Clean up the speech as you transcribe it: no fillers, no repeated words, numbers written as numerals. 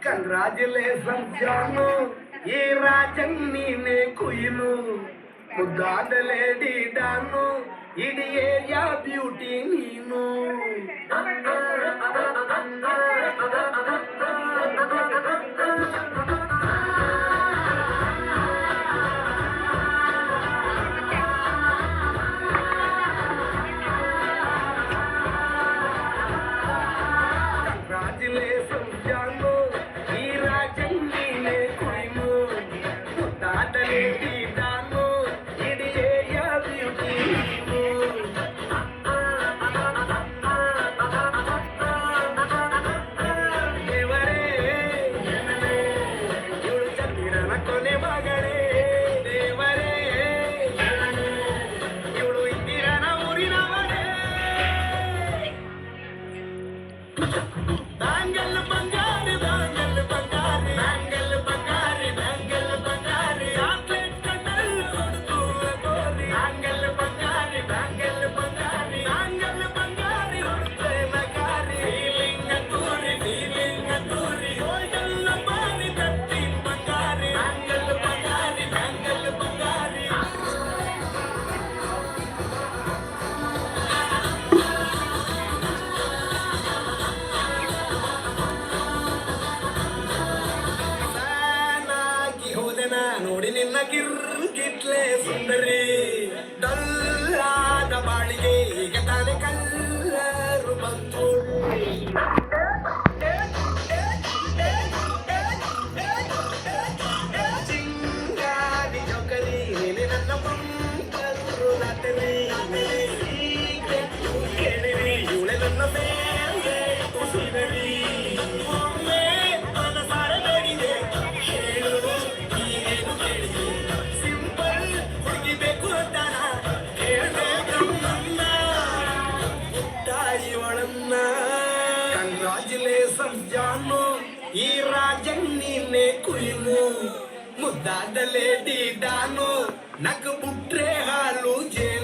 Congratulation ಜಾನು, ಈ ರಾಜನ್ ನೀನೆ ಕುಯ್ನು, ಮುದ್ದಾದ ಲೇಡಿ ಡಾನು, ಇಡೀ ಏರಿಯಾ ಬ್ಯೂಟಿ ನೀನು. ಕಂಗ್ರಾಚುಲೇಷನ್ ಜಾನು, ಈ ರಾಜನ್ ನೀನೆ ಕುಯ್ನು, ಮುದ್ದಾದ ಲೇಡಿ ಡಾನು, ಇಡೀ ಏರಿಯಾ ಬ್ಯೂಟಿ ನೀನು. ದೇವರೇ ಇವಳು ಚಂದಿರನ ಕೊನೆ ಮಗಳೇ, ದೇವರೇ ಇವಳು ಇಂದಿರನ ಊರಿನವಳೇ. ಬ್ಯಾಂಗಲ್ ಬಂಗಾರಿ ಬ್ಯಾಂಗಲ್ ಬಂಗಾರಿ ಬ್ಯಾಂಗಲ್ ಬಂಗಾರಿ ಬ್ಯಾಂಗಲ್ ಬಂಗಾರಿ, ಚಾಕ್ಲೇಟ್ ಕಣ್ಣಲ್ಲಿ ಕೊಡುತ್ತೂ ಗೋರಿ. ಬ್ಯಾಂಗಲ್ ಬಂಗಾರಿ ಬ್ಯಾಂಗಲ್ ಬಂಗಾರಿ ಬ್ಯಾಂಗಲ್ ಬಂಗಾರಿ ಹೊಡುತ್ತೆ ನಗಾರಿ. ಫೀಲಿಂಗ್ ತೂರಿ ಗೋಲ್ಡಲ್ಲ ಬಾರಿ ತಟ್ಟಿ ಬಂಗಾರಿ. ಬ್ಯಾಂಗಲ್ ಬಂಗಾರಿ ಬ್ಯಾಂಗಲ್ ಬಂಗಾರಿ. ನಾನಾಗಿ ಹೋದೆನ ನೋಡಿ ನಿನ್ನ ಗಿರ್ಗಿಟ್ಲೆ ಸುಂದರಿ, ಡಲ್ಲಾದ ಬಾಳಿಗೆ ಈಗ ತಾನೆ ಕಲ್ಲರು ಬಂತು. ಚಿಂಗಾರಿ ಜೋಕರಿ ನೀನೆ ನನ್ನ ಬಂದರು ಲಾಟರಿ. ಕೇಳಿರಿ ಇವಳೆ ನನ್ನ ಮೇಲೆ ಕುಸಿದರಿ. ಒಮ್ಮೆ ಮನಸಾರ ನೋಡಿದೆ ಹೇಳು ನೀನೇನು ಕೇಳಿದೆ. ಸಿಂಪಲ್ ಹುಡುಗಿಬೇಕು ಅಂತಾನ ಹೇಳ್ಬೇಕು ನನ್ನ ತಾಯಿ ಒಳನ್ನ. ಕಂಗ್ರಾಚುಲೇಷನ್ ಜಾನು, ಈ ರಾಜನ್ ನೀನೆ ಕುಯ್ನು, ಮುದ್ದಾದ ಲೇಡಿ ಡಾನು, ನಗು ಬಿಟ್ರೆ ಹಾಲು ಜೇನು.